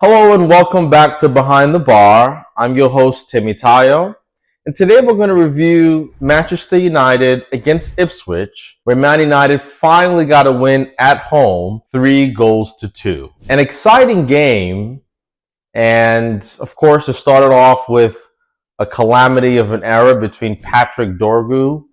Hello and welcome back to Behind the Bar. I'm your host, Timmy Tayo. And today we're going to review Manchester United against Ipswich, where Man United finally got a win at home, 3-2. An exciting game, and of course it started off with a calamity of an error between Patrick Dorgu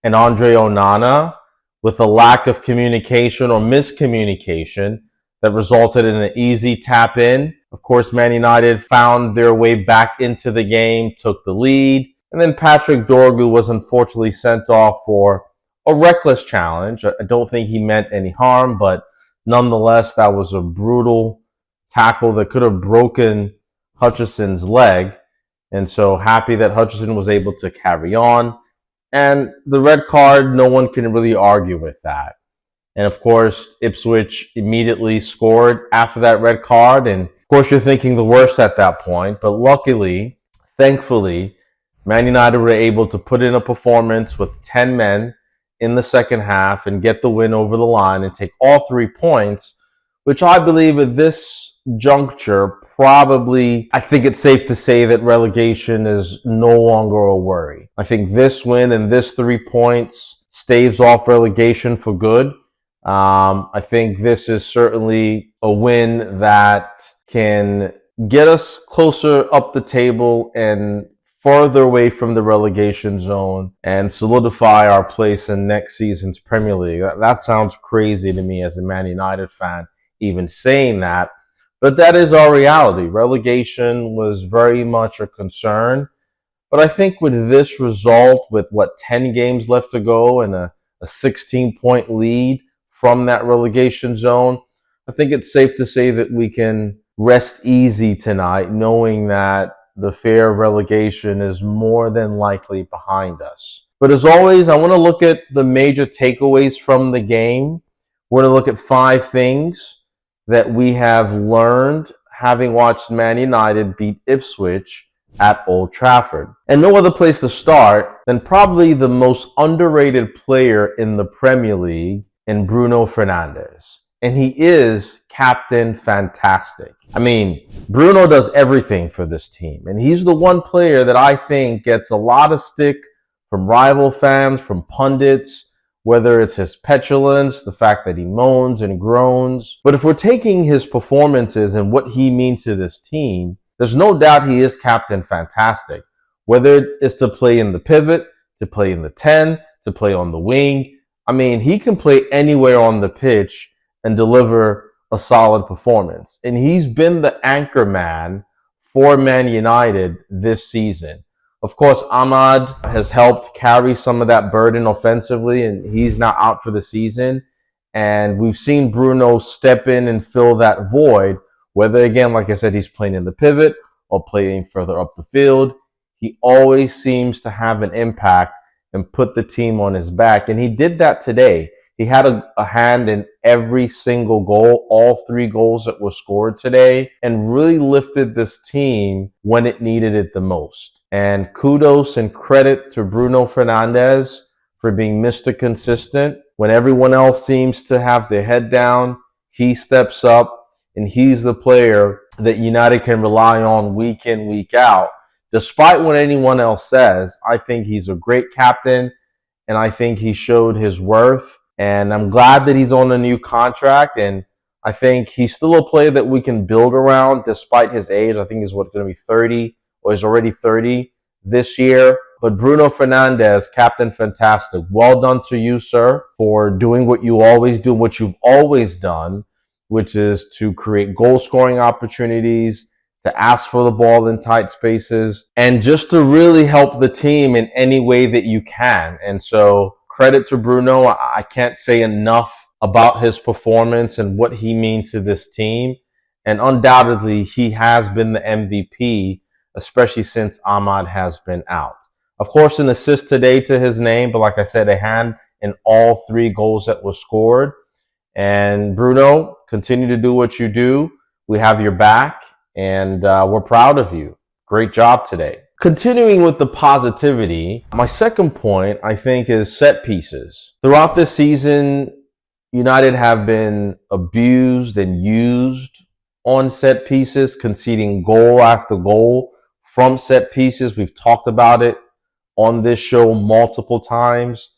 and Andre Onana, with a lack of communication or miscommunication that resulted in an easy tap in. Of course, Man United found their way back into the game, took the lead, and then Patrick Dorgu was unfortunately sent off for a reckless challenge. I don't think he meant any harm, but nonetheless, that was a brutal tackle that could have broken Hutchison's leg. And so happy that Hutchison was able to carry on. And the red card, no one can really argue with that. And of course, Ipswich immediately scored after that red card. And of course, you're thinking the worst at that point. But luckily, thankfully, Man United were able to put in a performance with 10 men in the second half and get the win over the line and take all 3 points, which I believe at this juncture, I think it's safe to say that relegation is no longer a worry. I think this win and this 3 points staves off relegation for good. I think this is certainly a win that can get us closer up the table and further away from the relegation zone and solidify our place in next season's Premier League. That sounds crazy to me as a Man United fan, even saying that. But that is our reality. Relegation was very much a concern. But I think with this result, with 10 games left to go and a 16-point lead from that relegation zone, I think it's safe to say that we can rest easy tonight, knowing that the fear of relegation is more than likely behind us. But as always, I want to look at the major takeaways from the game. We're going to look at 5 things that we have learned having watched Man United beat Ipswich at Old-Trafford. And no other place to start than probably the most underrated player in the Premier League, in Bruno Fernandes. And he is Captain Fantastic. I mean, Bruno does everything for this team. And he's the one player that I think gets a lot of stick from rival fans, from pundits, whether it's his petulance, the fact that he moans and groans. But if we're taking his performances and what he means to this team, there's no doubt he is Captain Fantastic. Whether it's to play in the pivot, to play in the 10, to play on the wing. I mean, he can play anywhere on the pitch and deliver a solid performance. And he's been the anchor man for Man United this season. Of course, Ahmad has helped carry some of that burden offensively, and he's now out for the season. And we've seen Bruno step in and fill that void, whether, again, like I said, he's playing in the pivot or playing further up the field. He always seems to have an impact and put the team on his back. And he did that today. He had a hand in every single goal, all 3 goals that were scored today, and really lifted this team when it needed it the most. And kudos and credit to Bruno Fernandes for being Mr. Consistent. When everyone else seems to have their head down, he steps up, and he's the player that United can rely on week in, week out. Despite what anyone else says, I think he's a great captain, and I think he showed his worth. And I'm glad that he's on a new contract, and I think he's still a player that we can build around despite his age. I think he's going to be 30, or he's already 30 this year. But Bruno Fernandes, Captain Fantastic, well done to you, sir, for doing what you always do, what you've always done, which is to create goal-scoring opportunities, to ask for the ball in tight spaces, and just to really help the team in any way that you can. And so credit to Bruno. I can't say enough about his performance and what he means to this team. And undoubtedly, he has been the MVP, especially since Ahmad has been out. Of course, an assist today to his name, but like I said, a hand in all 3 goals that were scored. And Bruno, continue to do what you do. We have your back, and we're proud of you. Great job today. Continuing with the positivity, my second point, I think, is set pieces. Throughout this season, United have been abused and used on set pieces, conceding goal after goal from set pieces. We've talked about it on this show multiple times.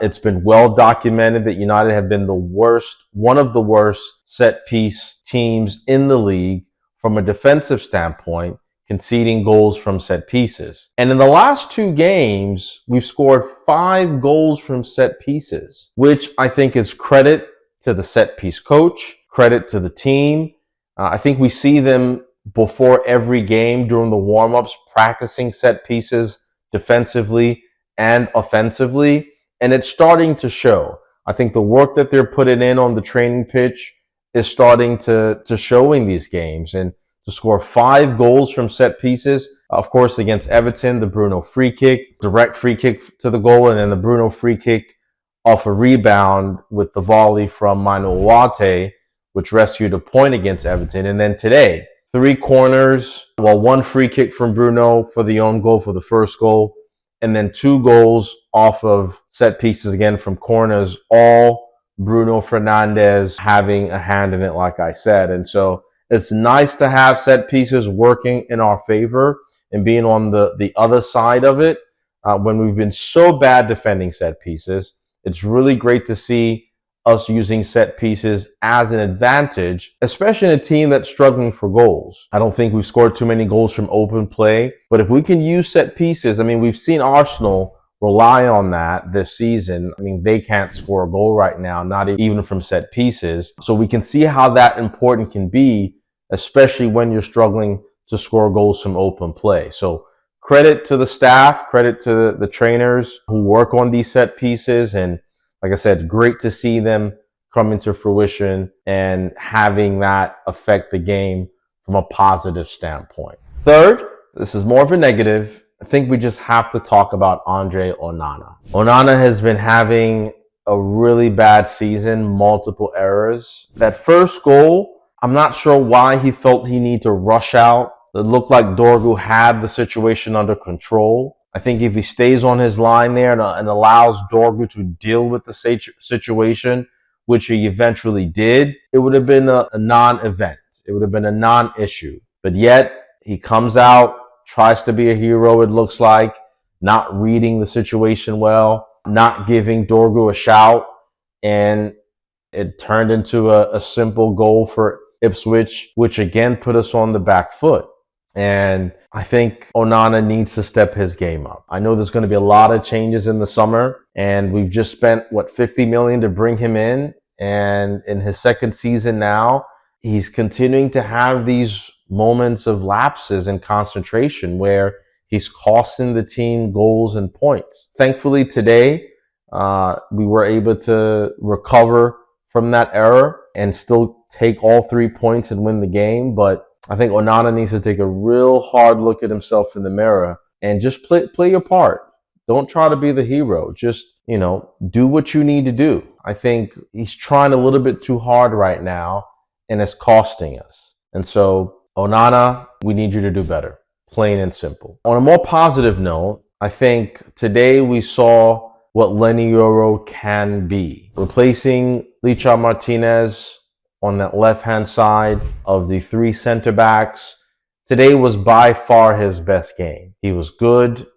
It's been well documented that United have been one of the worst set piece teams in the league from a defensive standpoint, conceding goals from set pieces. And in the last 2 games, we've scored 5 goals from set pieces, which I think is credit to the set piece coach, credit to the team. I think we see them before every game during the warm-ups practicing set pieces defensively and offensively, and it's starting to show. I think the work that they're putting in on the training pitch is starting to show in these games. And to score 5 goals from set pieces, of course, against Everton, the Bruno free kick, direct free kick to the goal, and then the Bruno free kick off a rebound with the volley from Manu Owate, which rescued a point against Everton. And then today, 3 corners, 1 free kick from Bruno for the own goal for the first goal, and then 2 goals off of set pieces again from corners, all Bruno Fernandes having a hand in it, like I said. And so it's nice to have set pieces working in our favor and being on the other side of it when we've been so bad defending set pieces. It's really great to see us using set pieces as an advantage, especially in a team that's struggling for goals. I don't think we've scored too many goals from open play, but if we can use set pieces, I mean, we've seen Arsenal rely on that this season. I mean, they can't score a goal right now, not even from set pieces. So we can see how that important can be, especially when you're struggling to score goals from open play. So credit to the staff, credit to the trainers who work on these set pieces. And like I said, great to see them come into fruition and having that affect the game from a positive standpoint. Third, this is more of a negative. I think we just have to talk about Andre Onana. Onana has been having a really bad season, multiple errors. That first goal, I'm not sure why he felt he needed to rush out. It looked like Dorgu had the situation under control. I think if he stays on his line there and allows Dorgu to deal with the situation, which he eventually did, it would have been a non-event. It would have been a non-issue. But yet, he comes out, tries to be a hero, it looks like, not reading the situation well, not giving Dorgu a shout, and it turned into a simple goal for Ipswich, which again put us on the back foot. And I think Onana needs to step his game up. I know there's going to be a lot of changes in the summer, and we've just spent, $50 million to bring him in. And in his second season now, he's continuing to have these moments of lapses in concentration where he's costing the team goals and points. Thankfully, today, we were able to recover from that error and still take all 3 points and win the game. But I think Onana needs to take a real hard look at himself in the mirror and just play your part. Don't try to be the hero. Just, do what you need to do. I think he's trying a little bit too hard right now, and it's costing us. And so, Onana, we need you to do better. Plain and simple. On a more positive note, I think today we saw what Lenny Yoro can be. Replacing Licha Martinez on that left-hand side of the 3 center backs. Today was by far his best game. He was good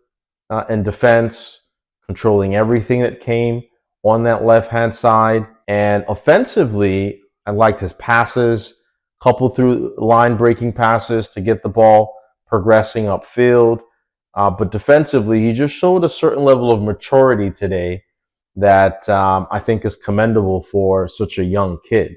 in defense, controlling everything that came on that left-hand side. And offensively, I liked his passes, couple through line-breaking passes to get the ball progressing upfield. But defensively, he just showed a certain level of maturity today that I think is commendable for such a young kid.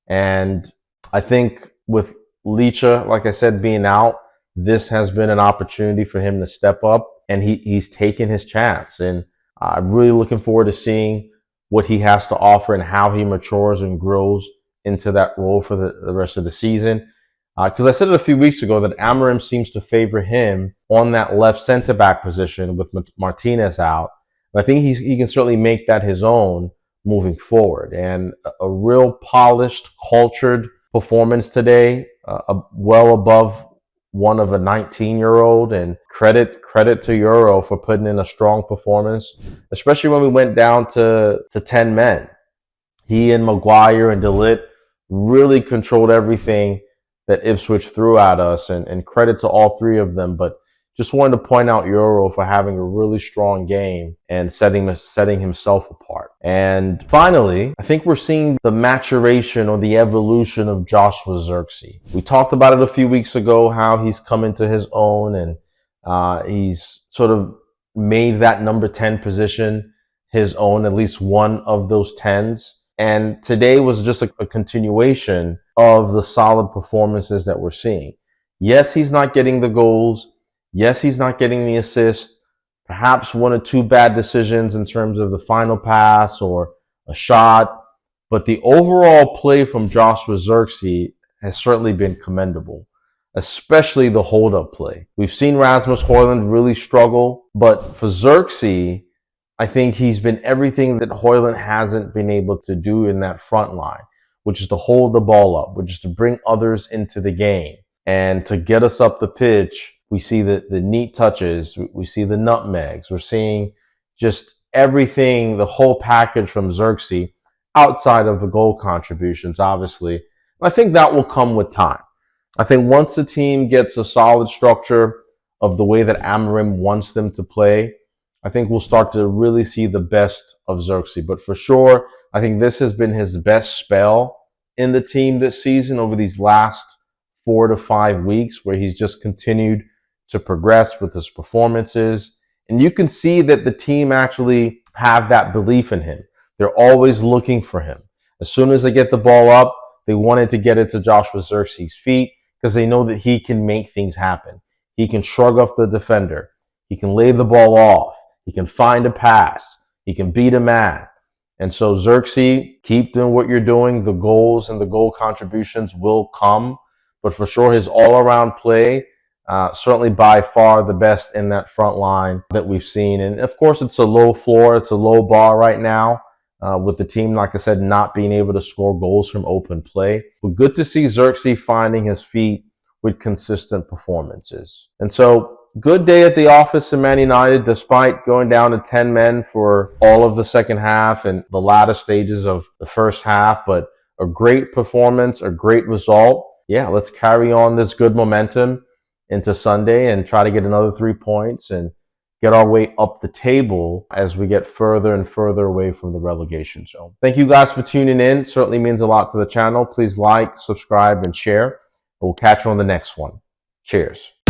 And I think with Licha, like I said, being out, this has been an opportunity for him to step up, and he's taken his chance. And I'm really looking forward to seeing what he has to offer and how he matures and grows into that role for the rest of the season. Because I said it a few weeks ago that Amorim seems to favor him on that left center-back position with Martinez out. And I think he can certainly make that his own moving forward. And a real polished, cultured performance today, well above one of a 19-year-old. And credit to Euro for putting in a strong performance, especially when we went down to 10 men. He and Maguire and De Ligt really controlled everything that Ipswich threw at us, and credit to all three of them. But just wanted to point out Euro for having a really strong game and setting himself apart. And finally, I think we're seeing the maturation or the evolution of Joshua Zirkzee. We talked about it a few weeks ago, how he's come into his own, and he's sort of made that number 10 position his own, at least one of those 10s. And today was just a continuation of the solid performances that we're seeing. Yes, he's not getting the goals. Yes, he's not getting the assist. Perhaps one or two bad decisions in terms of the final pass or a shot. But the overall play from Joshua Zirkzee has certainly been commendable, especially the hold-up play. We've seen Rasmus Højlund really struggle, but for Zirkzee, I think he's been everything that Højlund hasn't been able to do in that front line, which is to hold the ball up, which is to bring others into the game. And to get us up the pitch, we see the neat touches, we see the nutmegs, we're seeing just everything, the whole package from Zirkzee, outside of the goal contributions, obviously. And I think that will come with time. I think once the team gets a solid structure of the way that Amorim wants them to play, I think we'll start to really see the best of Zirkzee. But for sure, I think this has been his best spell in the team this season over these last 4 to 5 weeks, where he's just continued to progress with his performances. And you can see that the team actually have that belief in him. They're always looking for him. As soon as they get the ball up, they wanted to get it to Joshua Zirkzee's feet because they know that he can make things happen. He can shrug off the defender. He can lay the ball off. He can find a pass. He can beat a man. And so Zirkzee, keep doing what you're doing. The goals and the goal contributions will come. But for sure, his all-around play, certainly by far the best in that front line that we've seen. And of course, it's a low floor. It's a low bar right now with the team, like I said, not being able to score goals from open play. But good to see Zirkzee finding his feet with consistent performances. And so, good day at the office in Man United, despite going down to 10 men for all of the second half and the latter stages of the first half. But a great performance, a great result. Yeah, let's carry on this good momentum into Sunday and try to get another 3 points and get our way up the table as we get further and further away from the relegation zone. Thank you guys for tuning in. It certainly means a lot to the channel. Please like, subscribe, and share. We'll catch you on the next one. Cheers.